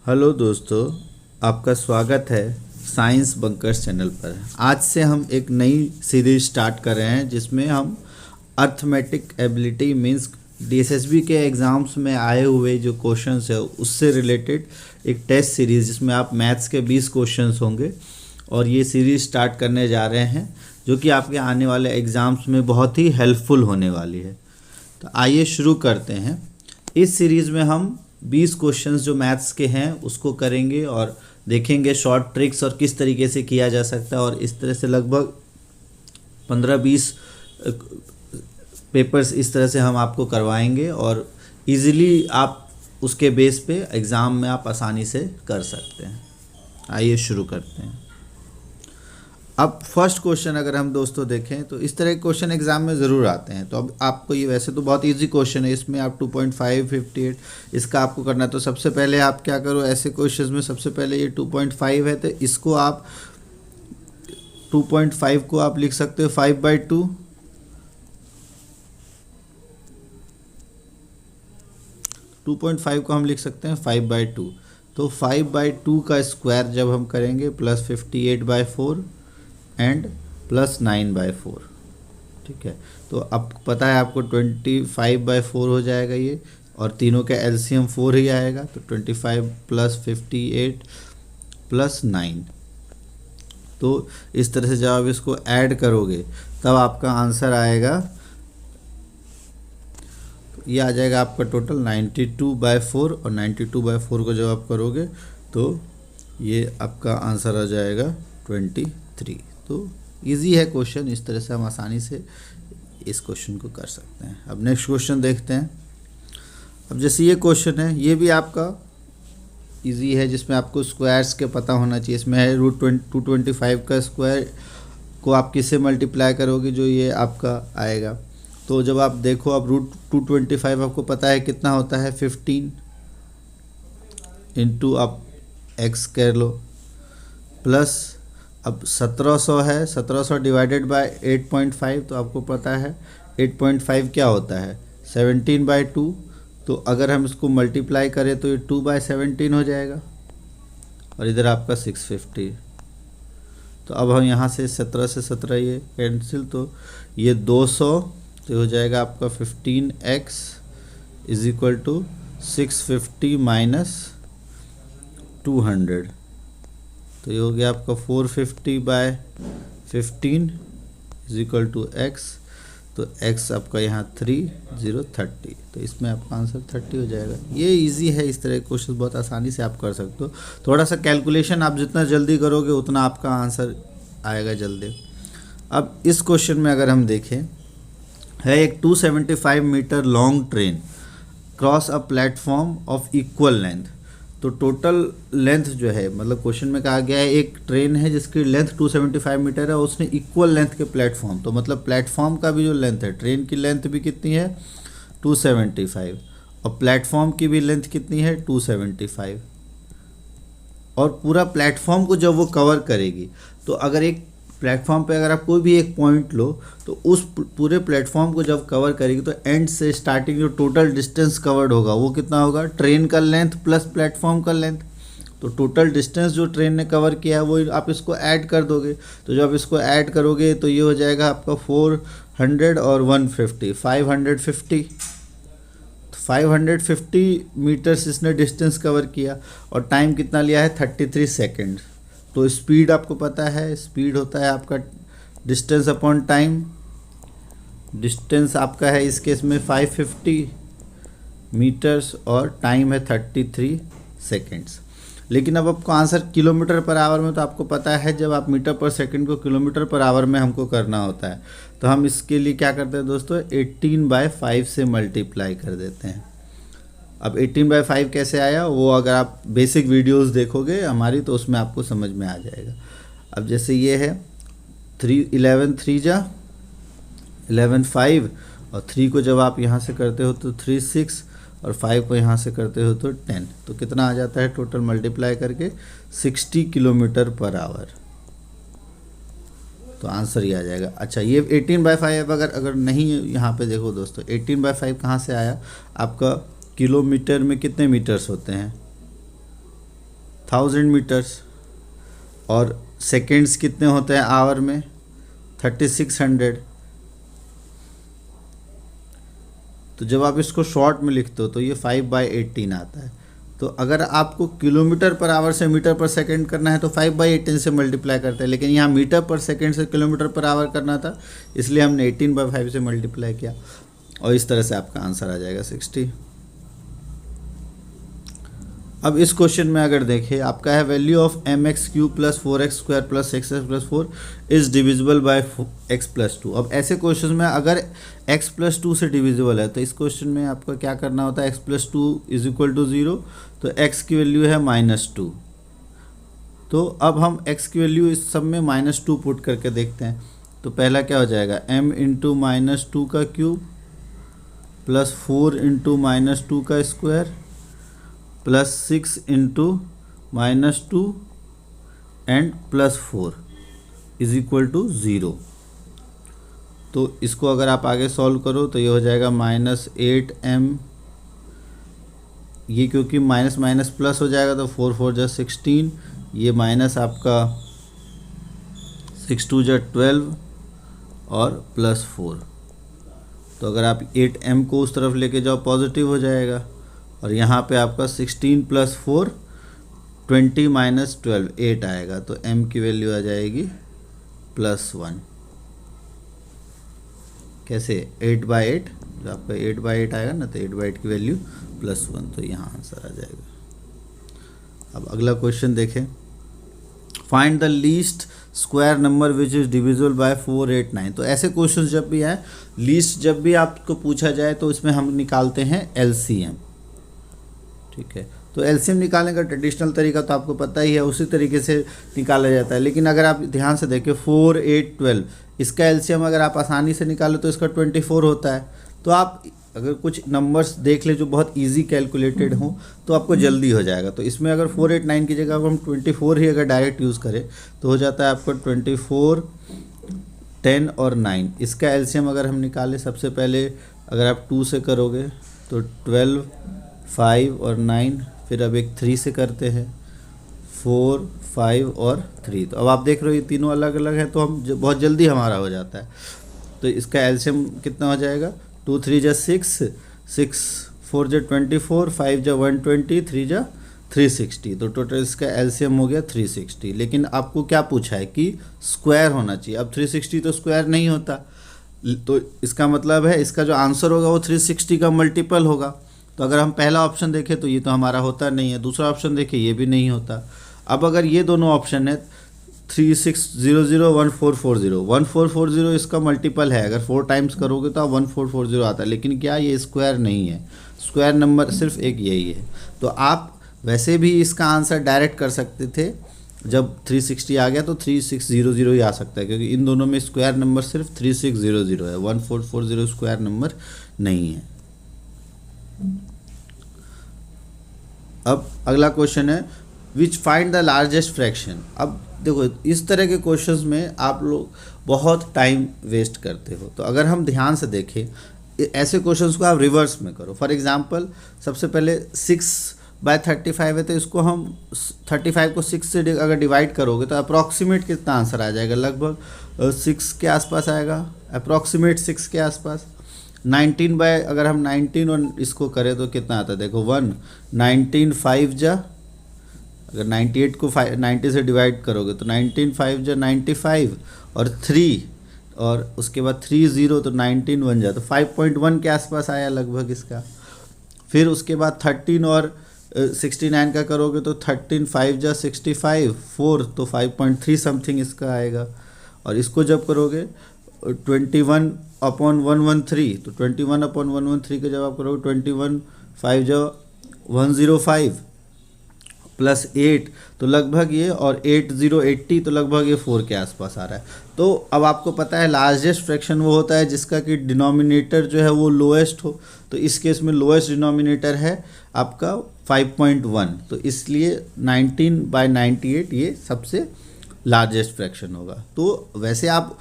Hello दोस्तों, आपका स्वागत है साइंस बंकर्स चैनल पर। आज से हम एक नई सीरीज स्टार्ट कर रहे हैं जिसमें हम अर्थमेटिक एबिलिटी मींस डीएसएसबी के एग्ज़ाम्स में आए हुए जो क्वेश्चंस है उससे रिलेटेड एक टेस्ट सीरीज़ जिसमें आप मैथ्स के 20 क्वेश्चंस होंगे और ये सीरीज़ स्टार्ट करने जा रहे हैं जो कि आपके आने वाले एग्ज़ाम्स में बहुत ही हेल्पफुल होने वाली है। तो आइए शुरू करते हैं। इस सीरीज़ में हम 20 क्वेश्चंस जो मैथ्स के हैं उसको करेंगे और देखेंगे शॉर्ट ट्रिक्स और किस तरीके से किया जा सकता है, और इस तरह से लगभग 15-20 पेपर्स इस तरह से हम आपको करवाएंगे और इजीली आप उसके बेस पे एग्ज़ाम में आप आसानी से कर सकते हैं। आइए शुरू करते हैं। अब फर्स्ट क्वेश्चन अगर हम दोस्तों देखें तो इस तरह के क्वेश्चन एग्जाम में ज़रूर आते हैं। तो अब आपको ये वैसे तो बहुत इजी क्वेश्चन है, इसमें आप 2.5 58 इसका आपको करना है। तो सबसे पहले आप क्या करो, ऐसे क्वेश्चंस में सबसे पहले ये 2.5 है तो इसको आप 2.5 को आप लिख सकते हो 5/2, 2.5 को हम लिख सकते हैं 5/2। तो 5/2 का स्क्वायर जब हम करेंगे प्लस 58/4 एंड प्लस 9/4, ठीक है। तो अब पता है आपको 25/4 हो जाएगा ये, और तीनों का एलसीएम 4 ही आएगा। तो 25 प्लस 58 प्लस 9। तो इस तरह से जब आप इसको ऐड करोगे तब आपका आंसर आएगा, तो ये आ जाएगा आपका टोटल 92/4, और 92/4 को जब आप करोगे तो ये आपका आंसर आ जाएगा 23। तो इजी है क्वेश्चन, इस तरह से हम आसानी से इस क्वेश्चन को कर सकते हैं। अब नेक्स्ट क्वेश्चन देखते हैं। अब जैसे ये क्वेश्चन है ये भी आपका इजी है जिसमें आपको स्क्वायर्स के पता होना चाहिए। इसमें है √225 का स्क्वायर को आप किससे मल्टीप्लाई करोगे, जो ये आपका आएगा। तो जब आप देखो अब √225 आपको पता है कितना होता है 15 इंटू आप x कर लो, प्लस अब 1700 है, 1700 डिवाइडेड बाय 8.5, तो आपको पता है 8.5 क्या होता है 17/2। तो अगर हम इसको मल्टीप्लाई करें तो ये 2/17 हो जाएगा, और इधर आपका 650। तो अब हम यहाँ से 17 से 17 ये कैंसिल, तो ये 200, तो हो जाएगा आपका 15x is equal to 650 minus 200। तो ये हो गया आपका 450/15 इज इक्वल टू x। तो x आपका यहाँ 30। तो इसमें आपका आंसर 30 हो जाएगा। ये इजी है, इस तरह के क्वेश्चन बहुत आसानी से आप कर सकते हो। थोड़ा सा कैलकुलेशन आप जितना जल्दी करोगे उतना आपका आंसर आएगा जल्दी। अब इस क्वेश्चन में अगर हम देखें, है एक 275 metre long train cross a platform of equal length. तो टोटल लेंथ जो है, मतलब क्वेश्चन में कहा गया है एक ट्रेन है जिसकी लेंथ 275 मीटर है, उसने इक्वल लेंथ के प्लेटफॉर्म, तो मतलब प्लेटफॉर्म का भी जो लेंथ है, ट्रेन की लेंथ भी कितनी है 275, और प्लेटफॉर्म की भी लेंथ कितनी है 275, और पूरा प्लेटफॉर्म को जब वो कवर करेगी, तो अगर एक प्लेटफॉर्म पे अगर आप कोई भी एक पॉइंट लो तो उस पूरे प्लेटफॉर्म को जब कवर करेगी तो एंड से स्टार्टिंग जो टोटल डिस्टेंस कवर्ड होगा वो कितना होगा, ट्रेन का लेंथ प्लस प्लेटफॉर्म का लेंथ। तो टोटल डिस्टेंस जो ट्रेन ने कवर किया है वो आप इसको ऐड कर दोगे। तो जब इसको ऐड करोगे तो ये हो जाएगा आपका 400 और 150 550। 550 मीटर्स इसने डिस्टेंस कवर किया, और टाइम कितना लिया है 33 सेकेंड। तो स्पीड आपको पता है, स्पीड होता है आपका डिस्टेंस अपॉन टाइम। डिस्टेंस आपका है इस केस में 550 मीटर्स और टाइम है 33 सेकेंड्स। लेकिन अब आपको आंसर किलोमीटर पर आवर में, तो आपको पता है जब आप मीटर पर सेकंड को किलोमीटर पर आवर में हमको करना होता है, तो हम इसके लिए क्या करते हैं दोस्तों, 18/5 से मल्टीप्लाई कर देते हैं। अब 18/5 कैसे आया वो अगर आप बेसिक वीडियोस देखोगे हमारी तो उसमें आपको समझ में आ जाएगा। अब जैसे ये है 11 3 जा 11 5, और 3 को जब आप यहाँ से करते हो तो 3 6, और 5 को यहाँ से करते हो तो 10। तो कितना आ जाता है टोटल मल्टीप्लाई करके 60 किलोमीटर पर आवर। तो आंसर ये आ जाएगा। अच्छा, ये 18/5 अगर नहीं यहाँ पे देखो दोस्तों 18/5 कहाँ से आया, आपका किलोमीटर में कितने मीटर्स होते हैं, 1000 मीटर्स, और सेकेंड्स कितने होते हैं आवर में, 3600। तो जब आप इसको शॉर्ट में लिखते हो तो ये 5/18 आता है। तो अगर आपको किलोमीटर पर आवर से मीटर पर सेकंड करना है तो 5/18 से मल्टीप्लाई करते हैं, लेकिन यहाँ मीटर पर सेकंड से किलोमीटर पर आवर करना था, इसलिए हमने 18/5 से मल्टीप्लाई किया, और इस तरह से आपका आंसर आ जाएगा 60। अब इस क्वेश्चन में अगर देखें, आपका है value of mx³ + 4x² + 6x + 4 is divisible by x + 2। अब ऐसे क्वेश्चन में अगर x + 2 से डिविजिबल है तो इस क्वेश्चन में आपका क्या करना होता है, x + 2 = 0, तो x की वैल्यू है -2। तो अब हम x की वैल्यू इस सब में -2 पुट करके देखते हैं। तो पहला क्या हो जाएगा, m × -2 का क्यूब + 4 × -2 का स्क्वायर + 6 × -2 एंड +4 = 0। तो इसको अगर आप आगे सॉल्व करो तो ये हो जाएगा -8m, ये क्योंकि माइनस माइनस प्लस हो जाएगा तो 4 4 जा 16, ये माइनस आपका 6 2 जा 12 और +4। तो अगर आप 8m को उस तरफ लेके जाओ पॉजिटिव हो जाएगा, और यहाँ पे आपका 16 + 4 20 - 12 8 आएगा, तो m की वैल्यू आ जाएगी +1। कैसे, 8/8, जो आपका 8/8 आएगा ना, तो 8/8 की वैल्यू +1, तो यहाँ आंसर आ जाएगा। अब अगला क्वेश्चन देखें, find the least square number which is divisible by 4 8 9। तो ऐसे क्वेश्चन जब भी आए, लीस्ट जब भी आपको पूछा जाए तो इसमें हम निकालते हैं LCM। ठीक है, तो LCM निकालने का ट्रेडिशनल तरीका तो आपको पता ही है, उसी तरीके से निकाला जाता है। लेकिन अगर आप ध्यान से देखें 4 8 12, इसका LCM अगर आप आसानी से निकालो तो इसका 24 होता है। तो आप अगर कुछ नंबर्स देख ले जो बहुत इजी कैलकुलेटेड हो तो आपको जल्दी हो जाएगा। तो इसमें अगर 4 8 9 की जगह अगर हम 24 ही अगर डायरेक्ट यूज़ करें तो हो जाता है आपको 24 10 और 9। इसका LCM अगर हम निकालें, सबसे पहले अगर आप 2 से करोगे तो 12 5 और 9, फिर अब एक 3 से करते हैं 4 5 और 3। तो अब आप देख रहे हो ये तीनों अलग अलग है, तो हम बहुत जल्दी हमारा हो जाता है। तो इसका LCM कितना हो जाएगा, 2 3 जा 6 6 4 जा 24 5 जा 120 3 जा 360। तो टोटल इसका LCM हो गया 360। लेकिन आपको क्या पूछा है कि स्क्वायर होना चाहिए। अब 360 तो स्क्वायर नहीं होता, तो इसका मतलब है इसका जो आंसर होगा वो 360 का मल्टीपल होगा। तो अगर हम पहला ऑप्शन देखें तो ये तो हमारा होता नहीं है, दूसरा ऑप्शन देखें ये भी नहीं होता। अब अगर ये दोनों ऑप्शन है 3600 1440, 1440 इसका मल्टीपल है, अगर 4 टाइम्स करोगे तो 1440 आता है। लेकिन क्या ये स्क्वायर नहीं है, स्क्वायर नंबर सिर्फ एक यही है। तो आप वैसे भी इसका आंसर डायरेक्ट कर सकते थे, जब 360 आ गया तो 3600 ही आ सकता है, क्योंकि इन दोनों में स्क्वायर नंबर सिर्फ 3600 है, 1440 स्क्वायर नंबर नहीं है। अब अगला क्वेश्चन है विच फाइंड द लार्जेस्ट फ्रैक्शन। अब देखो इस तरह के क्वेश्चंस में आप लोग बहुत टाइम वेस्ट करते हो, तो अगर हम ध्यान से देखें ऐसे क्वेश्चंस को आप रिवर्स में करो। फॉर एग्जांपल सबसे पहले 6/35 है, तो इसको हम 35 को 6 से अगर डिवाइड करोगे तो अप्रॉक्सीमेट कितना आंसर आ जाएगा, लगभग 6 के आसपास आएगा, अप्रॉक्सीमेट 6 के आसपास। 19 अगर हम 19 और इसको करें तो कितना आता है, देखो 1 19 5 जा, अगर 98 को 90 से डिवाइड करोगे तो 19 5 जा 95 और 3 और उसके बाद 3 0 तो 19 बन जाता, तो 5.1 के आसपास आया लगभग इसका। फिर उसके बाद 13 और 69 का करोगे तो 13 5 जा 65 4 तो 5.3 समथिंग इसका आएगा। और इसको जब करोगे 21/113 तो 21/113 का जब आप करोगे 21 5 जा 105 प्लस 8 तो लगभग ये, और 8 0 80 तो लगभग ये 4 के आसपास आ रहा है। तो अब आपको पता है लार्जेस्ट फ्रैक्शन वो होता है जिसका कि डिनोमिनेटर जो है वो लोएस्ट हो, तो इस केस में लोएस्ट डिनोमिनेटर है आपका 5.1, तो इसलिए 19/98 ये सबसे लार्जेस्ट फ्रैक्शन होगा। तो वैसे आप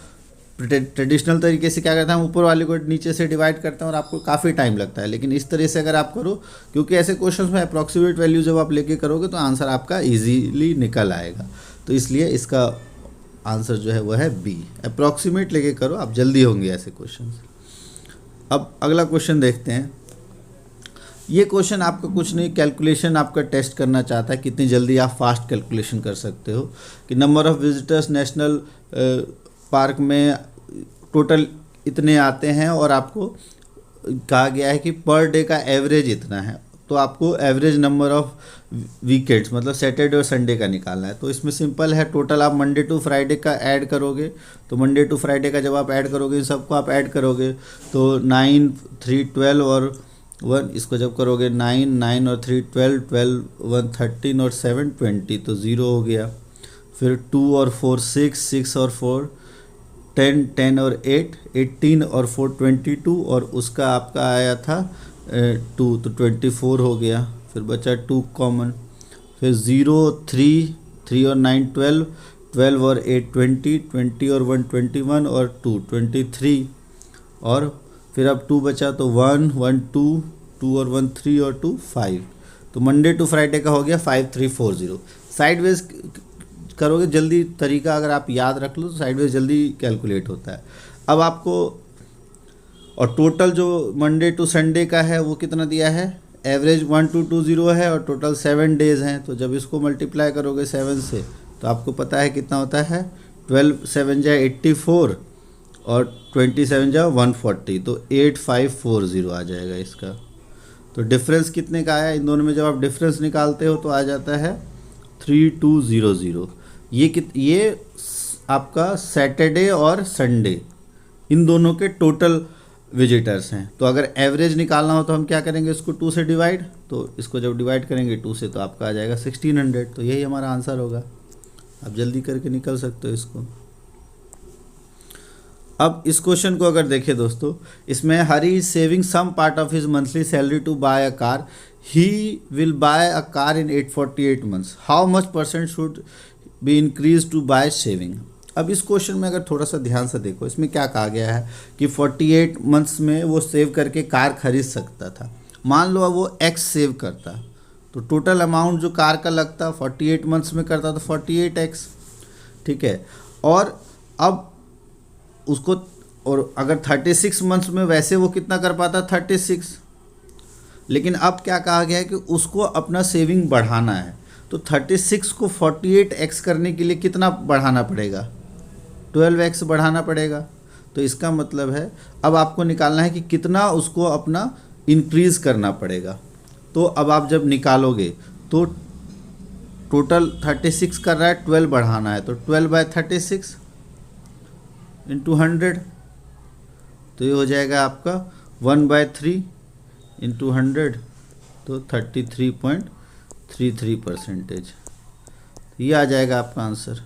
ट्रेडिशनल तरीके से क्या करते हैं, हम ऊपर वाले को नीचे से डिवाइड करते हैं और आपको काफ़ी टाइम लगता है। लेकिन इस तरह से अगर आप करो, क्योंकि ऐसे क्वेश्चंस में अप्रॉक्सीमेट वैल्यू जब आप लेके करोगे तो आंसर आपका इजीली निकल आएगा। तो इसलिए इसका आंसर जो है वो है बी, अप्रॉक्सीमेट लेके करो, आप जल्दी होंगे ऐसे क्वेश्चन। अब अगला क्वेश्चन देखते हैं। ये क्वेश्चन आपका कुछ नहीं, कैलकुलेशन आपका टेस्ट करना चाहता है कितनी जल्दी आप फास्ट कैलकुलेशन कर सकते हो कि number of visitors national park में टोटल इतने आते हैं और आपको कहा गया है कि पर डे का एवरेज इतना है। तो आपको एवरेज नंबर ऑफ वीकेंड्स मतलब सैटरडे और संडे का निकालना है। तो इसमें सिंपल है, टोटल आप मंडे टू फ्राइडे का ऐड करोगे। तो मंडे टू फ्राइडे का जब आप ऐड करोगे, इन सबको आप ऐड करोगे तो 9, 3, 12 और 1, इसको जब करोगे 9, 9 और 3 12, 12, 1 13 और 7 20, तो 0 हो गया। फिर 2 और 4 6, 6 और 4 10, 10 और 8 18 और 4 22 और उसका आपका आया था 2, तो 24 हो गया। फिर बचा 2 कॉमन, फिर 0 3, 3 और 9 12, 12 और 8 20, 20 और 1 21 और 2 23 और फिर अब 2 बचा तो 1 1 2, 2 और 1 3 और 2 5। तो मंडे टू फ्राइडे का हो गया 5340। साइडवेज करोगे जल्दी, तरीका अगर आप याद रख लो तो साइडवेज जल्दी कैलकुलेट होता है। अब आपको और टोटल जो मंडे टू संडे का है वो कितना दिया है, एवरेज 1220 है और टोटल 7 डेज़ हैं। तो जब इसको मल्टीप्लाई करोगे 7 से तो आपको पता है कितना होता है, 12 7 जा 84 और 27 जा 140, तो 8540 आ जाएगा इसका। तो डिफरेंस कितने का आया, इन दोनों में जब आप डिफरेंस निकालते हो तो आ जाता है 3200। ये आपका सैटरडे और संडे इन दोनों के टोटल विजिटर्स हैं। तो अगर एवरेज निकालना हो तो हम क्या करेंगे, इसको 2 से डिवाइड, तो इसको जब डिवाइड करेंगे 2 से तो आपका आ जाएगा 1600। तो यही हमारा आंसर होगा। आप जल्दी करके निकल सकते हो इसको। अब इस क्वेश्चन को अगर देखें दोस्तों, इसमें Hari is saving some part of his monthly salary to buy a car. He will buy a car in 848 months. How much % should be increase to buy saving. अब इस क्वेश्चन में अगर थोड़ा सा ध्यान से देखो, इसमें क्या कहा गया है कि 48 मंथ्स में वो सेव करके कार खरीद सकता था। मान लो अब वो x सेव करता तो टोटल अमाउंट जो कार का लगता 48 मंथ्स में करता तो 48x, ठीक है। और अब उसको, और अगर 36 मंथ्स में वैसे वो कितना कर पाता 36, लेकिन अब क्या कहा गया है कि उसको अपना सेविंग बढ़ाना है। तो 36 को 48x करने के लिए कितना बढ़ाना पड़ेगा, 12x बढ़ाना पड़ेगा। तो इसका मतलब है अब आपको निकालना है कि कितना उसको अपना इंक्रीज़ करना पड़ेगा। तो अब आप जब निकालोगे तो टोटल 36 कर रहा है, 12 बढ़ाना है, तो 12/36 इंटू 100, तो ये हो जाएगा आपका 1/3 इंटू 100, तो 33.33%। ये आ जाएगा आपका आंसर।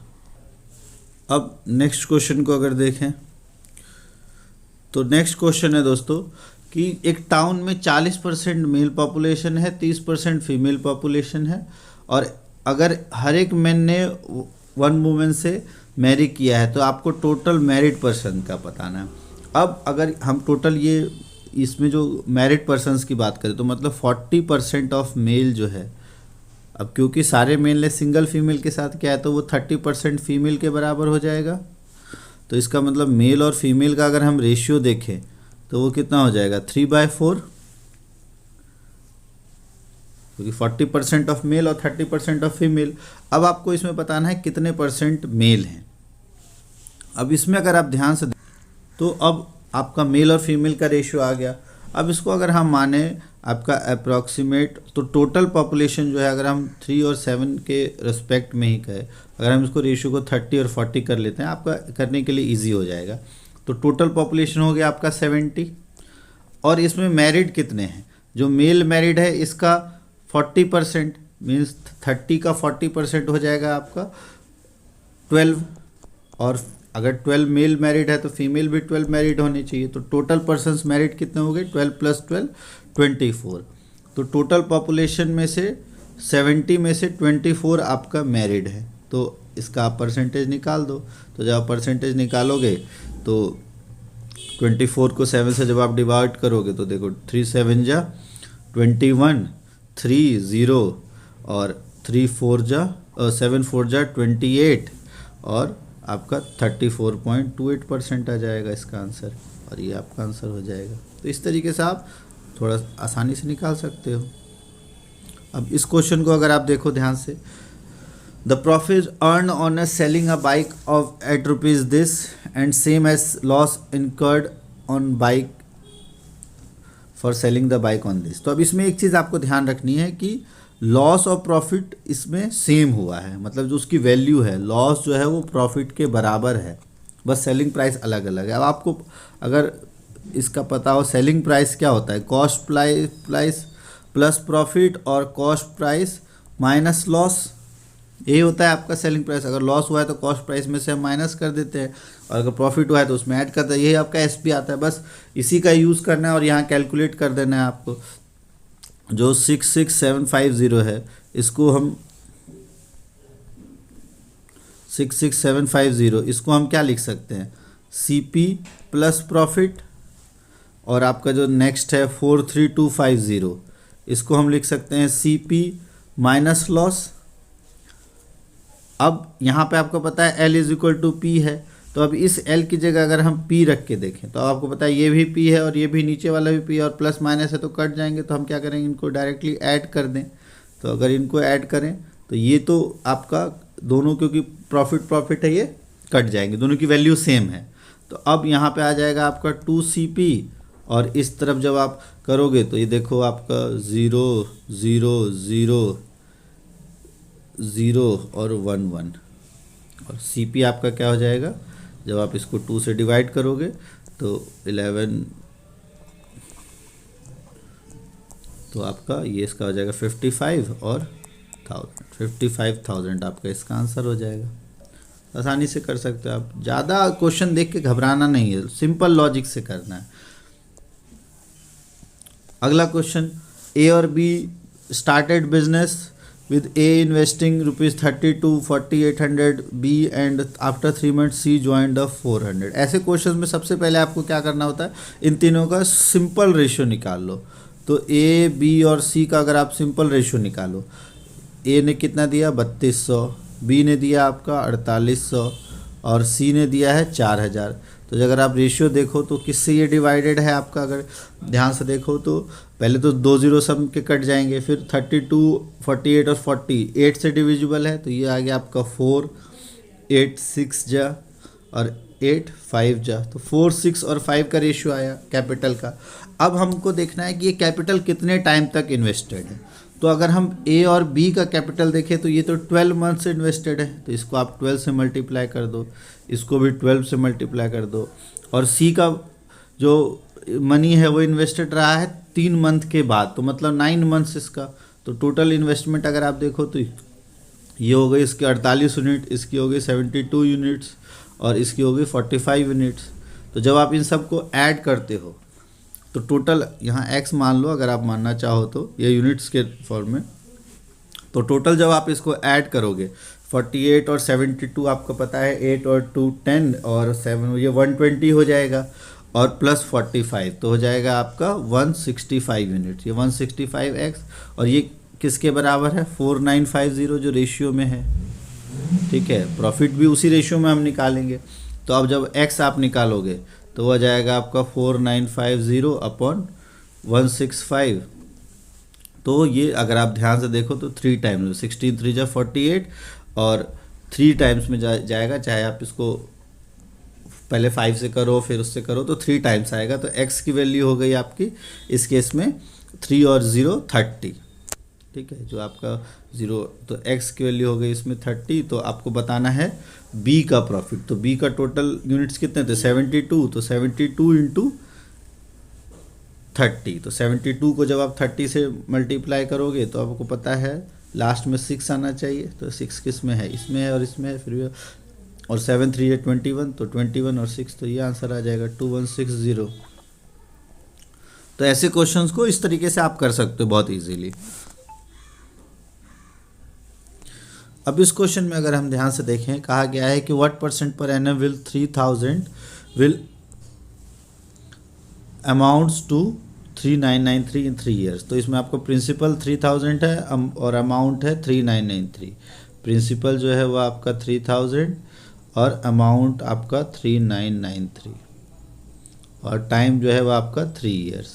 अब नेक्स्ट क्वेश्चन को अगर देखें तो नेक्स्ट क्वेश्चन है दोस्तों कि एक टाउन में 40% मेल पॉपुलेशन है, 30% फीमेल पॉपुलेशन है, और अगर हर एक मैन ने 1 वुमेन से मैरी किया है तो आपको टोटल मैरिड पर्सन का बताना है। अब अगर हम टोटल ये इसमें जो मैरिड पर्सन्स की बात करें तो मतलब 40% ऑफ मेल जो है, अब क्योंकि सारे मेल ने सिंगल फीमेल के साथ किया है तो वो 30% फीमेल के बराबर हो जाएगा। तो इसका मतलब मेल और फीमेल का अगर हम रेशियो देखें तो वो कितना हो जाएगा 3/4, क्योंकि 40% ऑफ मेल और 30% ऑफ फीमेल। अब आपको इसमें बताना है कितने % मेल हैं। अब इसमें अगर आप ध्यान से तो अब आपका मेल और फीमेल का रेशियो आ गया। अब इसको अगर हम माने आपका अप्रॉक्सीमेट, तो टोटल पॉपुलेशन जो है अगर हम 3 और 7 के रिस्पेक्ट में ही कहें, अगर हम इसको रेशियो को 30 और 40 कर लेते हैं, आपका करने के लिए इजी हो जाएगा। तो टोटल पॉपुलेशन हो गया आपका 70, और इसमें मैरिड कितने हैं, जो मेल मैरिड है इसका 40%, मीन्स 30 का 40% हो जाएगा आपका 12, और अगर 12 मेल मैरिड है तो फीमेल भी 12 मैरिड होनी चाहिए। तो टोटल पर्सन्स मैरिड कितने हो गए 12 + 12 24। तो टोटल पॉपुलेशन में से 70 में से 24 आपका मैरिड है, तो इसका आप परसेंटेज निकाल दो। तो जब आप परसेंटेज निकालोगे तो 24 को 7 से जब आप डिवाइड करोगे तो देखो 3 7 जा 21, 3 0 और 3 4 जा 7 4 जा 28 और आपका 34.28% आ जाएगा इसका आंसर, और ये आपका आंसर हो जाएगा। तो इस तरीके से आप थोड़ा आसानी से निकाल सकते हो। अब इस क्वेश्चन को अगर आप देखो ध्यान से, the profit earn on a selling a bike of at rupees this and same as loss incurred on bike for selling the bike on this. तो अब इसमें एक चीज़ आपको ध्यान रखनी है कि लॉस और प्रॉफिट इसमें सेम हुआ है, मतलब जो उसकी वैल्यू है, लॉस जो है वो प्रॉफिट के बराबर है, बस सेलिंग प्राइस अलग अलग है। अब आपको अगर इसका पता हो सेलिंग प्राइस क्या होता है, कॉस्ट प्राइस प्लस प्रॉफिट और कॉस्ट प्राइस माइनस लॉस, यही होता है आपका सेलिंग प्राइस। अगर लॉस हुआ है तो कॉस्ट प्राइस में से हम माइनस कर देते हैं, और अगर प्रॉफिट हुआ है तो उसमें ऐड करते हैं, यही आपका एसपी आता है। बस इसी का यूज़ करना है और यहाँ कैलकुलेट कर देना है आपको। जो 66750 है इसको हम 66750 इसको हम क्या लिख सकते हैं, सीपी प्लस प्रॉफिट, और आपका जो नेक्स्ट है 43250 इसको हम लिख सकते हैं सीपी माइनस लॉस। अब यहाँ पे आपको पता है L is equal to P है, तो अब इस L की जगह अगर हम P रख के देखें तो आपको पता है ये भी P है और ये भी नीचे वाला भी P है, और प्लस माइनस है तो कट जाएंगे। तो हम क्या करेंगे, इनको डायरेक्टली ऐड कर दें। तो अगर इनको ऐड करें तो ये तो आपका दोनों, क्योंकि प्रॉफिट है, ये कट जाएंगे, दोनों की वैल्यू सेम है। तो अब यहाँ पे आ जाएगा आपका 2CP, और इस तरफ जब आप करोगे तो ये देखो आपका 0 0 0 0 और 1 1, और CP आपका क्या हो जाएगा, जब आप इसको 2 से डिवाइड करोगे तो 11, तो आपका ये इसका हो जाएगा 55 और 55,000 आपका इसका आंसर हो जाएगा। आसानी से कर सकते हो आप, ज़्यादा क्वेश्चन देख के घबराना नहीं है, सिंपल लॉजिक से करना है। अगला क्वेश्चन, ए और be started business with A investing rupees 32 4800 B and after 3 months C joined the 400। ऐसे क्वेश्चन में सबसे पहले आपको क्या करना होता है, इन तीनों का सिंपल रेशियो निकाल लो। तो A B और C का अगर आप सिंपल रेशियो निकालो, A ने कितना दिया 3200, B ने दिया आपका 4800 और C ने दिया है 4000। तो अगर आप रेशियो देखो तो किससे ये डिवाइडेड है आपका, अगर ध्यान से देखो तो पहले तो 2 0 सब के कट जाएंगे, फिर 32 48 और 40 8 से डिविजिबल है, तो ये आ गया आपका 4 8 6 जा और 8 5 जा, तो 4 6 और 5 का रेशियो आया कैपिटल का। अब हमको देखना है कि ये कैपिटल कितने टाइम तक इन्वेस्टेड है। तो अगर हम ए और बी का कैपिटल देखें तो ये तो 12 मंथ से इन्वेस्टेड है, तो इसको आप 12 से मल्टीप्लाई कर दो, इसको भी 12 से मल्टीप्लाई कर दो, और सी का जो मनी है वो इन्वेस्टेड रहा है 3 मंथ के बाद, तो मतलब 9 मंथ्स इसका। तो टोटल इन्वेस्टमेंट अगर आप देखो तो ये हो गई इसकी 48 यूनिट, इसकी हो गई 72 यूनिट्स और इसकी हो गई 45 यूनिट्स। तो जब आप इन सब को ऐड करते हो तो टोटल यहाँ x मान लो, अगर आप मानना चाहो तो ये यूनिट्स के फॉर्म में, तो टोटल जब आप इसको ऐड करोगे 48 और 72 आपको पता है 8 और 2 10 और 7 ये 120 हो जाएगा, और प्लस 45 तो हो जाएगा आपका 165 यूनिट। ये 165x और ये किसके बराबर है 4950 जो रेशियो में है, ठीक है। प्रॉफिट भी उसी रेशियो में हम निकालेंगे। तो अब जब x आप निकालोगे तो हो जाएगा आपका 4950 अपॉन 165। तो ये अगर आप ध्यान से देखो तो 3 टाइम्स 16 3 जा 48 और 3 टाइम्स में जाएगा, चाहे आप इसको पहले 5 से करो फिर उससे करो तो 3 टाइम्स आएगा। तो x की वैल्यू हो गई आपकी इस केस में 3 और 0 30, ठीक है। जो आपका 0 तो x की वैल्यू हो गई इसमें 30। तो आपको बताना है b का प्रॉफिट। तो b का टोटल यूनिट्स कितने थे 72, तो 72 इंटू 30। तो 72 को जब आप 30 से मल्टीप्लाई करोगे तो आपको पता है लास्ट में 6 आना चाहिए। तो 6 किस में है, इसमें है और इसमें है, फिर और 7 3 है 21, तो 21 और 6, तो ये आंसर आ जाएगा 2160। तो ऐसे क्वेश्चंस को इस तरीके से आप कर सकते हो बहुत इजीली। अब इस क्वेश्चन में अगर हम ध्यान से देखें, कहा गया है कि what percent per annum will 3000 will amounts to 3993 in 3 years। तो इसमें आपको प्रिंसिपल 3000 है और अमाउंट है 3993। प्रिंसिपल जो है वो आपका 3000 और अमाउंट आपका 3993 और टाइम जो है वो आपका 3 years।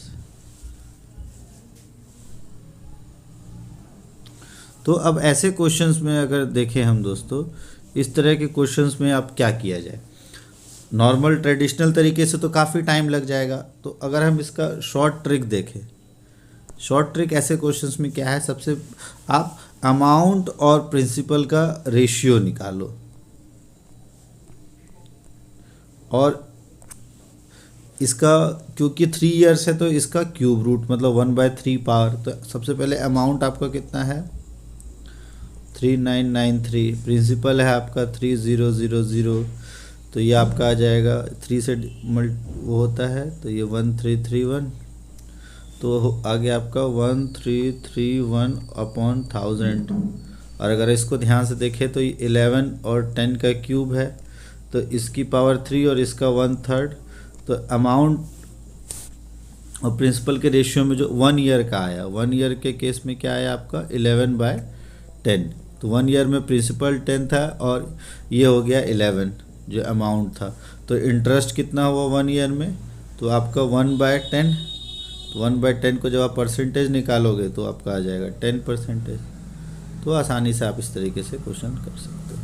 तो अब ऐसे क्वेश्चंस में अगर देखें हम दोस्तों, इस तरह के क्वेश्चंस में अब क्या किया जाए। नॉर्मल ट्रेडिशनल तरीके से तो काफ़ी टाइम लग जाएगा, तो अगर हम इसका शॉर्ट ट्रिक देखें, शॉर्ट ट्रिक ऐसे क्वेश्चंस में क्या है, सबसे आप अमाउंट और प्रिंसिपल का रेशियो निकालो और इसका क्योंकि 3 years है तो इसका क्यूब रूट मतलब 1/3 पावर। तो सबसे पहले अमाउंट आपका कितना है 3993, प्रिंसिपल है आपका 3000, तो ये आपका आ जाएगा 3 से वो होता है तो ये 1331, तो आगे आपका 1331 अपॉन 1000। और अगर इसको ध्यान से देखें तो ये 11 और 10 का क्यूब है तो इसकी पावर 3 और इसका 1/3। तो अमाउंट और प्रिंसिपल के रेशियो में जो 1 year का आया, 1 year के केस में क्या आया आपका 11/10। तो 1 year में प्रिंसिपल 10 था और ये हो गया 11 जो अमाउंट था। तो इंटरेस्ट कितना हुआ 1 year में, तो आपका 1/10। तो 1/10 को जब आप परसेंटेज निकालोगे तो आपका आ जाएगा 10%। तो आसानी से आप इस तरीके से क्वेश्चन कर सकते हो।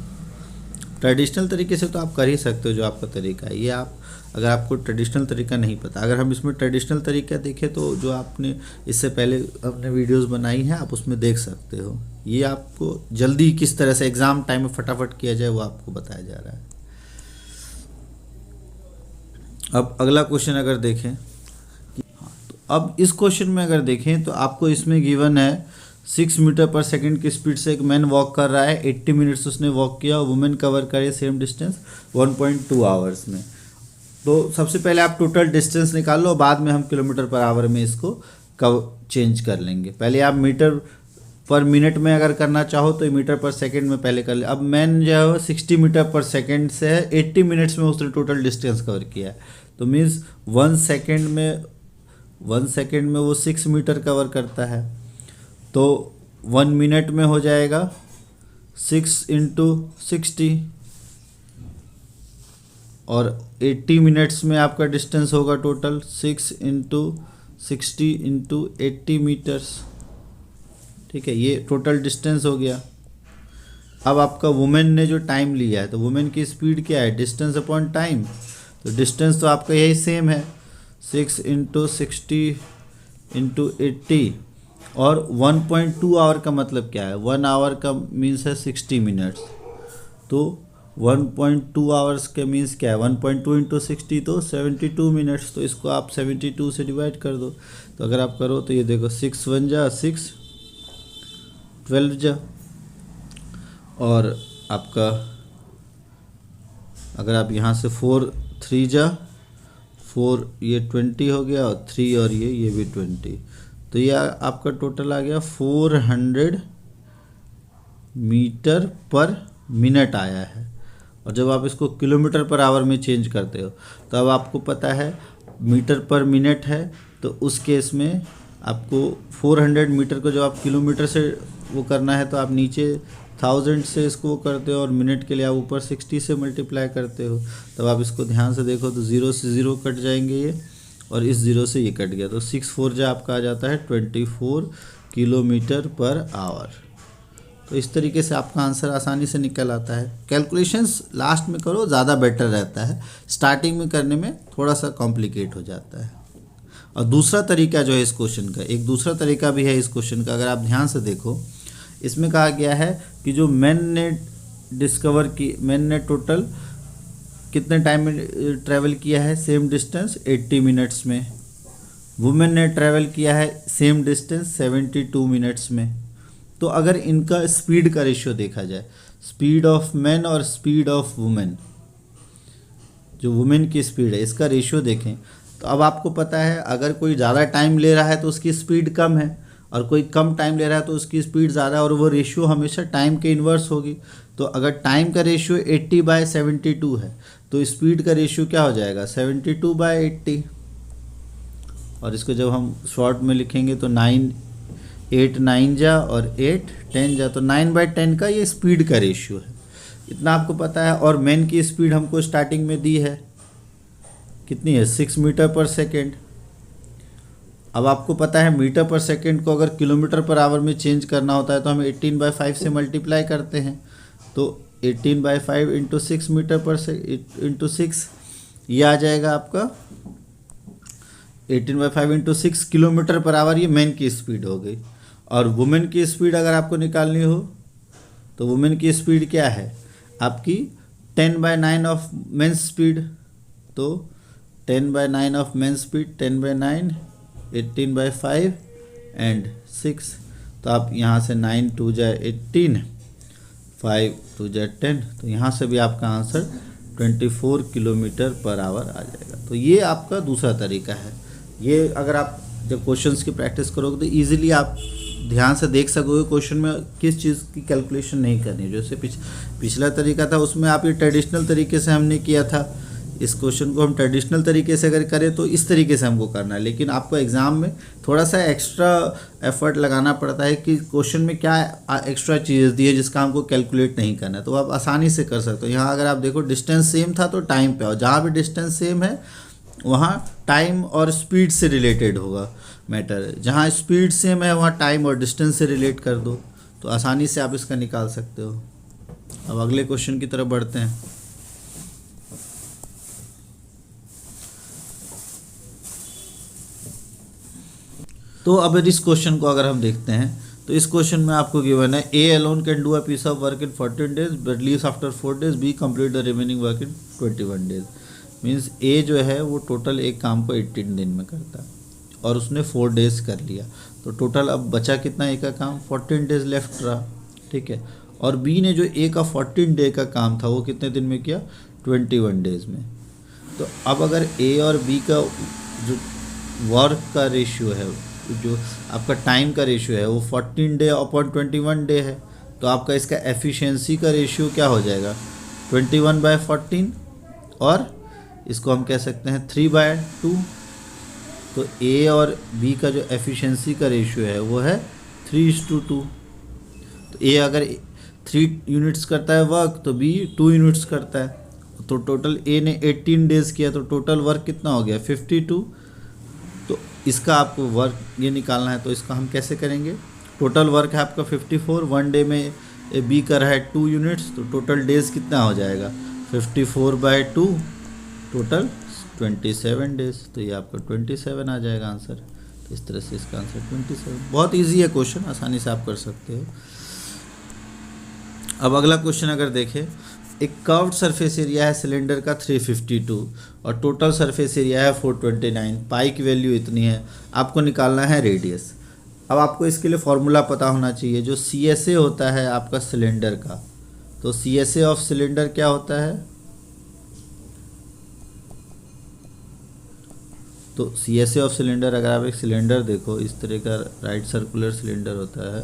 ट्रेडिशनल तरीके से तो आप कर ही सकते हो जो आपका तरीका है। ये आप अगर आपको ट्रेडिशनल तरीका नहीं पता, अगर हम इसमें ट्रेडिशनल तरीका देखें तो जो आपने इससे पहले अपने वीडियोस बनाई हैं आप उसमें देख सकते हो। ये आपको जल्दी किस तरह से एग्ज़ाम टाइम में फटाफट किया जाए वो आपको बताया जा रहा है। अब अगला क्वेश्चन अगर देखें, तो अब इस क्वेश्चन में अगर देखें तो आपको इसमें गिवन है 6 मीटर पर सेकंड की स्पीड से एक मैन वॉक कर रहा है, 80 मिनट्स उसने वॉक किया और वुमेन कवर करे सेम डिस्टेंस 1.2 आवर्स में। तो सबसे पहले आप टोटल डिस्टेंस निकाल लो, बाद में हम किलोमीटर पर आवर में इसको चेंज कर लेंगे। पहले आप मीटर पर मिनट में अगर करना चाहो तो मीटर पर सेकंड में पहले कर ले। अब मैन जो है 60 मीटर पर सेकंड से है, 80 मिनट्स में उसने टोटल डिस्टेंस कवर किया है। तो मीन्स 1 सेकंड में वो 6 मीटर कवर करता है। तो 1 मिनट में हो जाएगा 6 × 60 और 80 मिनट्स में आपका डिस्टेंस होगा टोटल 6 × 60 × 80 मीटर्स। ठीक है, ये टोटल डिस्टेंस हो गया। अब आपका वुमेन ने जो टाइम लिया है तो वुमेन की स्पीड क्या है, डिस्टेंस अपॉन टाइम। तो डिस्टेंस तो आपका यही सेम है 6 × 60 × 80 और 1.2 आवर का मतलब क्या है, 1 आवर का मीन्स है 60 मिनट्स। तो 1.2 आवर्स के मीन्स क्या है 1.2 × 60 तो 72 मिनट्स। तो इसको आप 72 से डिवाइड कर दो। तो अगर आप करो तो ये देखो 6 1 जा 6, 12 जा, और आपका अगर आप यहाँ से 4 3 जा 4, ये 20 हो गया और 3 और ये भी 20। तो ये आपका टोटल आ गया 400 मीटर पर मिनट आया है। और जब आप इसको किलोमीटर पर आवर में चेंज करते हो तो अब आपको पता है मीटर पर मिनट है, तो उस केस में आपको 400 मीटर को जब आप किलोमीटर से वो करना है तो आप नीचे 1000 से इसको वो करते हो और मिनट के लिए आप ऊपर 60 से मल्टीप्लाई करते हो। तब आप इसको ध्यान से देखो तो 0 से 0 कट जाएंगे ये, और इस 0 से ये कट गया। तो 6 4 जा आपका आ जाता है 24 किलोमीटर पर आवर। तो इस तरीके से आपका आंसर आसानी से निकल आता है। कैलकुलेशंस लास्ट में करो ज़्यादा बेटर रहता है, स्टार्टिंग में करने में थोड़ा सा कॉम्प्लिकेट हो जाता है। और दूसरा तरीका जो है इस क्वेश्चन का, एक दूसरा तरीका भी है इस क्वेश्चन का, अगर आप ध्यान से देखो इसमें कहा गया है कि जो मैन ने टोटल कितने टाइम में ट्रैवल किया है सेम डिस्टेंस 80 मिनट्स में, वुमेन ने ट्रैवल किया है सेम डिस्टेंस 72 मिनट्स में। तो अगर इनका स्पीड का रेशियो देखा जाए, स्पीड ऑफ मैन और स्पीड ऑफ वुमेन, जो वुमेन की स्पीड है इसका रेशियो देखें तो अब आपको पता है अगर कोई ज़्यादा टाइम ले रहा है तो उसकी स्पीड कम है, और कोई कम टाइम ले रहा है तो उसकी स्पीड ज़्यादा है और वो रेशियो हमेशा टाइम के इन्वर्स होगी। तो अगर टाइम का रेशियो 80/72 है तो स्पीड का रेशियो क्या हो जाएगा 72/80। और इसको जब हम शॉर्ट में लिखेंगे तो 9 8 9 जा और 8 10 जा, तो 9/10 का ये स्पीड का रेशियो है, इतना आपको पता है। और मैन की स्पीड हमको स्टार्टिंग में दी है कितनी है 6 मीटर पर सेकेंड। अब आपको पता है मीटर पर सेकेंड को अगर किलोमीटर पर आवर में चेंज करना होता है तो हम 18/5 से मल्टीप्लाई करते हैं। तो 18/5 इंटू 6 मीटर पर से इंटू 6 ये आ जाएगा आपका 18/5 इंटू 6 किलोमीटर पर आवर, ये मैन की स्पीड हो गई। और वुमेन की स्पीड अगर आपको निकालनी हो तो वुमेन की स्पीड क्या है आपकी 10/9 ऑफ मेन स्पीड। तो 10/9 ऑफ मेन स्पीड 10/9 18/5 एंड 6। तो आप यहाँ से 9 2 जा 18 5 2 जा 10, तो यहाँ से भी आपका आंसर 24 किलोमीटर पर आवर आ जाएगा। तो ये आपका दूसरा तरीका है। ये अगर आप जब क्वेश्चंस की प्रैक्टिस करोगे तो इजीली आप ध्यान से देख सकोगे क्वेश्चन में किस चीज़ की कैलकुलेशन नहीं करनी है। जैसे पिछला तरीका था उसमें आप ये ट्रेडिशनल तरीके से हमने किया था, इस क्वेश्चन को हम ट्रेडिशनल तरीके से अगर करें तो इस तरीके से हमको करना है। लेकिन आपको एग्ज़ाम में थोड़ा सा एक्स्ट्रा एफर्ट लगाना पड़ता है कि क्वेश्चन में क्या एक्स्ट्रा चीज़ दी है जिसका हमको कैलकुलेट नहीं करना है, तो आप आसानी से कर सकते हो। यहाँ अगर आप देखो डिस्टेंस सेम था तो टाइम पे आओ, जहाँ भी डिस्टेंस सेम है वहाँ टाइम और स्पीड से रिलेटेड होगा मैटर, जहाँ स्पीड सेम है वहाँ टाइम और डिस्टेंस से रिलेट कर दो, तो आसानी से आप इसका निकाल सकते हो। अब अगले क्वेश्चन की तरफ बढ़ते हैं। तो अब इस क्वेश्चन को अगर हम देखते हैं तो इस क्वेश्चन में आपको गिवन है A alone can do a piece of work in 14 days but leaves after 4 days, B complete the remaining work in 21 days। Means A जो है वो टोटल एक काम को 18 दिन में करता है और उसने 4 days कर लिया, तो टोटल अब बचा कितना ए का काम 14 days लेफ्ट रहा, ठीक है। और बी ने जो ए का 14 day का काम था वो कितने दिन में किया 21 days में। तो अब अगर ए और बी का जो वर्क का रेशियो है, जो आपका टाइम का रेशियो है वो 14 day अपॉन 21 day है, तो आपका इसका एफिशिएंसी का रेशियो क्या हो जाएगा 21/14 और इसको हम कह सकते हैं 3/2। तो ए और बी का जो एफिशिएंसी का रेशियो है वो है 3:2। तो ए अगर 3 यूनिट्स करता है वर्क तो बी 2 यूनिट्स करता है, तो टोटल ए ने 18 days किया तो टोटल वर्क कितना हो गया 52। तो इसका आपको वर्क ये निकालना है, तो इसका हम कैसे करेंगे, टोटल वर्क है आपका 54, 1 day में बी का रहा है 2 यूनिट्स, तो टोटल डेज कितना हो जाएगा 54/2, टोटल 27 days। तो ये आपका 27 आ जाएगा आंसर। तो इस तरह से इसका आंसर 27। बहुत इजी है क्वेश्चन, आसानी से आप कर सकते हो। अब अगला क्वेश्चन अगर देखें, एक कर्व्ड सरफेस एरिया है सिलेंडर का 352 और टोटल सरफेस एरिया है 429, पाई की वैल्यू इतनी है, आपको निकालना है रेडियस। अब आपको इसके लिए फॉर्मूला पता होना चाहिए, जो CSA होता है आपका सिलेंडर का, तो CSA ऑफ सिलेंडर क्या होता है, तो CSA ऑफ सिलेंडर अगर आप एक सिलेंडर देखो इस तरह का राइट सर्कुलर सिलेंडर होता है,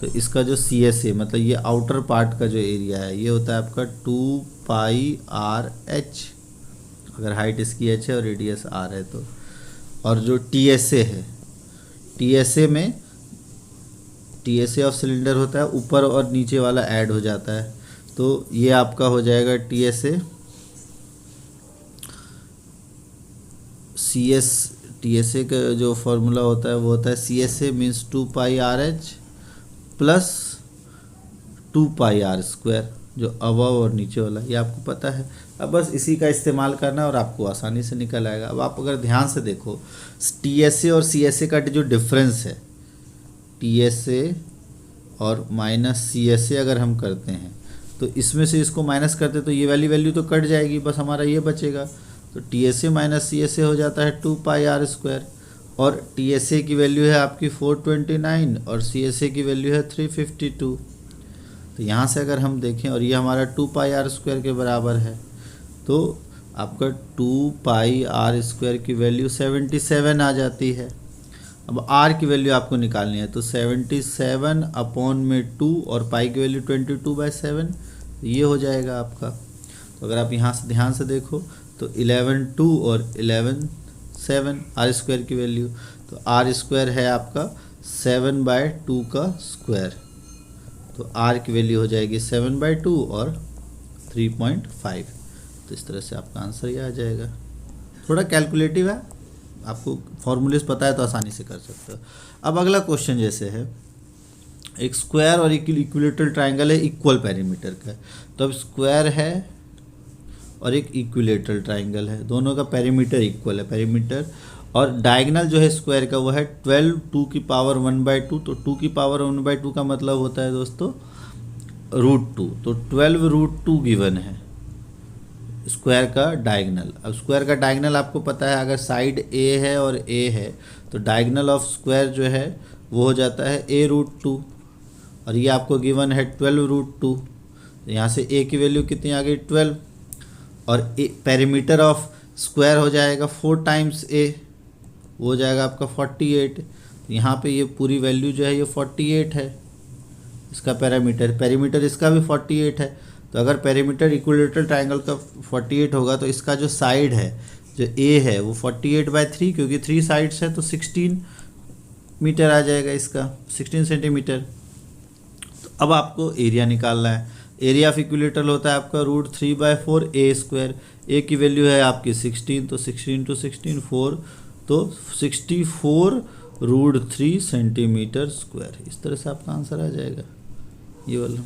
तो इसका जो CSA मतलब ये आउटर पार्ट का जो एरिया है ये होता है आपका 2πRH, अगर हाइट इसकी h है और रेडियस r है तो। और जो TSA है, TSA में TSA ऑफ सिलेंडर होता है ऊपर और नीचे वाला ऐड हो जाता है, तो ये आपका हो जाएगा TSA का जो फॉर्मूला होता है वो होता है CSA means 2πRH plus 2πr², जो अबव और नीचे वाला ये आपको पता है। अब बस इसी का इस्तेमाल करना है और आपको आसानी से निकल आएगा। अब आप अगर ध्यान से देखो TSA और CSA का जो डिफरेंस है, TSA और माइनस CSA अगर हम करते हैं तो इसमें से इसको माइनस करते तो ये वाली वैल्यू तो कट जाएगी, बस हमारा ये बचेगा। तो TSA माइनस CSA हो जाता है 2πr², और TSA की वैल्यू है आपकी 429 और CSA की वैल्यू है 352। तो यहाँ से अगर हम देखें और ये हमारा 2πr² के बराबर है, तो आपका 2πr² की वैल्यू 77 आ जाती है। अब आर की वैल्यू आपको निकालनी है, तो 77 अपॉन में 2 और पाई की वैल्यू 22/7, ये हो जाएगा आपका। तो अगर आप यहाँ से ध्यान से देखो तो 11/2 और 11/7 आर स्क्वायर की वैल्यू, तो आर स्क्वायर है आपका 7/2 का स्क्वायर, तो आर की वैल्यू हो जाएगी 7/2 और 3.5। तो इस तरह से आपका आंसर ये आ जाएगा। थोड़ा कैलकुलेटिव है, आपको फॉर्मूलेस पता है तो आसानी से कर सकते हो। अब अगला क्वेश्चन जैसे है, एक स्क्वायर और एक इक्विलेटरल ट्रायंगल है इक्वल पेरीमीटर का, तो अब स्क्वायर है और एक इक्विलेटरल ट्रायंगल है, दोनों का पेरीमीटर इक्वल है, पेरीमीटर और डायगोनल जो है स्क्वायर का वो है 12 2 की पावर 1/2। तो 2 की पावर 1/2 का मतलब होता है दोस्तों √2, तो 12 √2 गिवन है स्क्वायर का डायगोनल। अब स्क्वायर का डायगोनल आपको पता है, अगर साइड ए है और ए है तो डायगोनल ऑफ स्क्वायर जो है वो हो जाता है a√2, और ये आपको गिवन है 12 √2। तो यहाँ से a की वैल्यू कितनी आ गई 12, और पेरीमीटर ऑफ स्क्वायर हो जाएगा 4 टाइम्स a, वो हो जाएगा आपका 48। तो यहाँ पे ये पूरी वैल्यू जो है ये 48 है इसका पेरीमीटर इसका भी 48 है। तो अगर पेरीमीटर इक्विलेटरल ट्रायंगल का 48 होगा तो इसका जो साइड है जो ए है वो 48/3, क्योंकि 3 साइड्स है तो 16 मीटर आ जाएगा इसका, 16 सेंटीमीटर। तो अब आपको एरिया निकालना है। एरिया ऑफ इक्विलेटरल होता है आपका √3/4 a²। ए की वैल्यू है आपकी 16, तो 16 × 16 4, तो 64 √3 सेंटीमीटर स्क्वायर। इस तरह से आपका आंसर आ जाएगा ये वाला।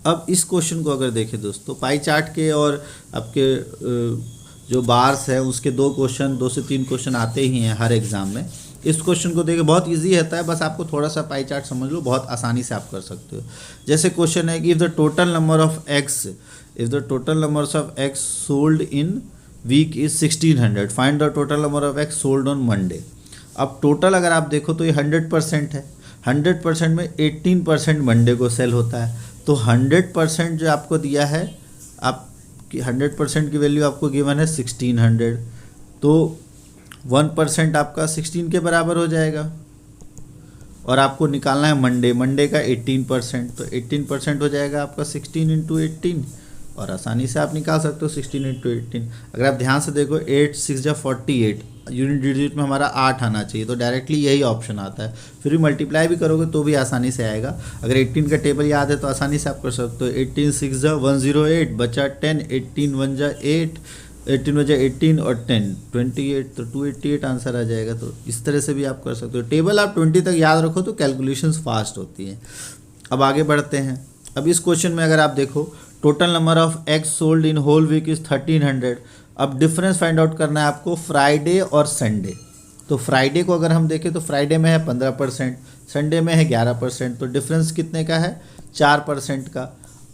अब इस क्वेश्चन को अगर देखें दोस्तों, पाई चार्ट के और आपके जो बार्स है उसके 2 से 3 क्वेश्चन आते ही हैं हर एग्ज़ाम में। इस क्वेश्चन को देखें, बहुत इजी रहता है, बस आपको थोड़ा सा पाई चार्ट समझ लो, बहुत आसानी से आप कर सकते हो। जैसे क्वेश्चन है कि if the total number of eggs sold in week is 1600, find the total number of eggs sold on Monday. अब टोटल अगर आप देखो तो ये 100% है, 100% में 18% मंडे को सेल होता है। तो 100% जो आपको दिया है, आपकी 100% की वैल्यू आपको गिवन है 1600, तो 1% आपका 16 के बराबर हो जाएगा, और आपको निकालना है मंडे का 18%, तो 18% हो जाएगा आपका 16 × 18, और आसानी से आप निकाल सकते हो 16 × 18। अगर आप ध्यान से देखो 8 6 जा 48, यूनिट डिजिट में हमारा 8 आना चाहिए, तो डायरेक्टली यही ऑप्शन आता है। फिर भी मल्टीप्लाई भी करोगे तो भी आसानी से आएगा। अगर 18 का टेबल याद है तो आसानी से आप कर सकते हो। 18 6 जा 108 बचा 10, 18 1 जा 8, 18 बजा 18 और 10 28, तो 288 आंसर आ जाएगा। तो इस तरह से भी आप कर सकते हो। टेबल आप 20 तक याद रखो तो कैलकुलेशंस फास्ट होती हैं। अब आगे बढ़ते हैं। अब इस क्वेश्चन में अगर आप देखो, total number of eggs sold in whole week is 1300। अब डिफरेंस फाइंड आउट करना है आपको फ्राइडे और संडे। तो फ्राइडे को अगर हम देखें तो फ्राइडे में है 15%, संडे में है 11%, तो डिफरेंस कितने का है 4% का।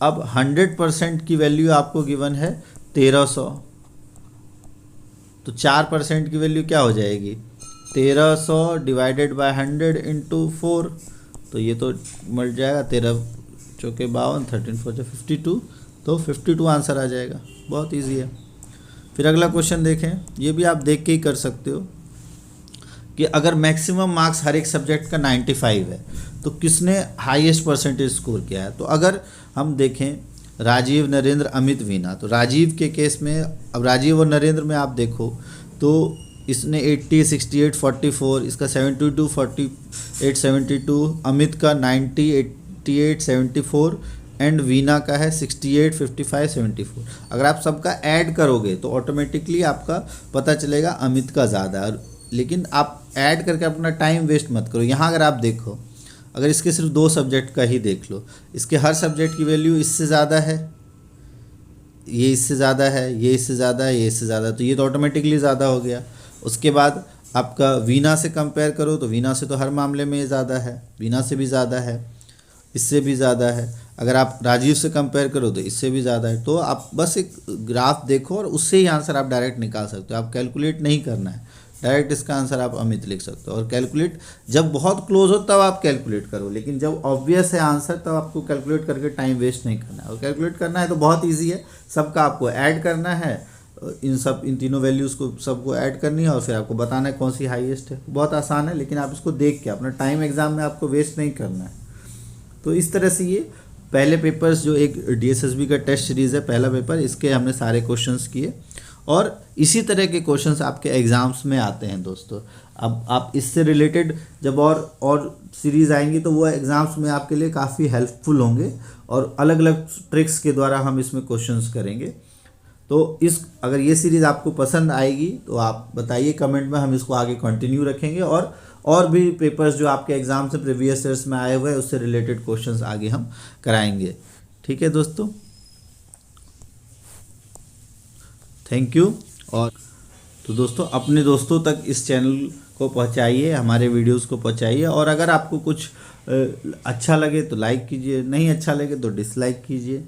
अब 100% की वैल्यू आपको गिवन है 1300, तो 4% की वैल्यू क्या हो जाएगी 1300 डिवाइडेड बाय 100 × 4, तो ये तो मिल जाएगा 13 चौके 52, 13 4 52, तो 52 आंसर आ जाएगा। बहुत इजी है। फिर अगला क्वेश्चन देखें, ये भी आप देख के ही कर सकते हो कि अगर मैक्सिमम मार्क्स हर एक सब्जेक्ट का 95 है तो किसने हाईएस्ट परसेंटेज स्कोर किया है। तो अगर हम देखें राजीव, नरेंद्र, अमित, वीना, तो राजीव के केस में, अब राजीव और नरेंद्र में आप देखो तो इसने 80 68 44, इसका 72 48 72, अमित का 90 88 74 एंड वीना का है 68 55 74। अगर आप सबका ऐड करोगे तो ऑटोमेटिकली आपका पता चलेगा अमित का ज़्यादा है, लेकिन आप ऐड करके अपना टाइम वेस्ट मत करो। यहाँ अगर आप देखो, अगर इसके सिर्फ 2 सब्जेक्ट का ही देख लो, इसके हर सब्जेक्ट की वैल्यू इससे ज़्यादा है, ये इससे ज़्यादा है, ये इससे ज़्यादा है, ये इससे ज़्यादा है, तो ये तो ऑटोमेटिकली ज़्यादा हो गया। उसके बाद आपका वीना से कंपेयर करो तो वीना से तो हर मामले में ये ज़्यादा है, वीना से भी ज़्यादा है, इससे भी ज़्यादा है। अगर आप राजीव से कंपेयर करो तो इससे भी ज़्यादा है। तो आप बस एक ग्राफ देखो और उससे ही आंसर आप डायरेक्ट निकाल सकते हो। आप कैलकुलेट नहीं करना है, डायरेक्ट इसका आंसर आप अमित लिख सकते हो। और कैलकुलेट जब बहुत क्लोज हो तब आप कैलकुलेट करो, लेकिन जब ऑब्वियस है आंसर तब आपको कैलकुलेट करके टाइम वेस्ट नहीं करना है। और कैलकुलेट करना है तो बहुत ईजी है, सबका आपको ऐड करना है, इन तीनों वैल्यूज़ को सबको ऐड करनी है और फिर आपको बताना है कौन सी हाईएस्ट है। बहुत आसान है, लेकिन आप इसको देख के अपना टाइम एग्ज़ाम में आपको वेस्ट नहीं करना है। तो इस तरह से ये पहले पेपर्स जो एक DSSB का टेस्ट सीरीज़ है, पहला पेपर, इसके हमने सारे क्वेश्चंस किए और इसी तरह के क्वेश्चंस आपके एग्ज़ाम्स में आते हैं दोस्तों। अब आप इससे रिलेटेड जब और सीरीज़ आएंगी तो वो एग्ज़ाम्स में आपके लिए काफ़ी हेल्पफुल होंगे और अलग अलग ट्रिक्स के द्वारा हम इसमें क्वेश्चंस करेंगे। तो अगर ये सीरीज़ आपको पसंद आएगी तो आप बताइए कमेंट में, हम इसको आगे कंटिन्यू रखेंगे और भी पेपर्स जो आपके एग्ज़ाम से प्रीवियस ईयर्स में आए हुए हैं उससे रिलेटेड क्वेश्चंस आगे हम कराएंगे। ठीक है दोस्तों, थैंक यू। और तो दोस्तों अपने दोस्तों तक इस चैनल को पहुंचाइए, हमारे वीडियोस को पहुंचाइए और अगर आपको कुछ अच्छा लगे तो लाइक कीजिए, नहीं अच्छा लगे तो डिसलाइक कीजिए,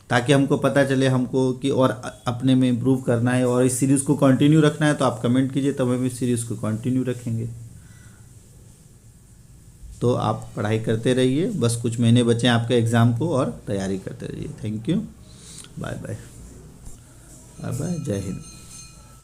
ताकि हमको पता चले हमको कि और अपने में इम्प्रूव करना है और इस सीरीज़ को कंटिन्यू रखना है। तो आप कमेंट कीजिए, तब हम इस सीरीज़ को कंटिन्यू रखेंगे। तो आप पढ़ाई करते रहिए, बस कुछ महीने बचे हैं आपके एग्ज़ाम को और तैयारी करते रहिए। Thank you, bye bye, bye bye, जय हिंद।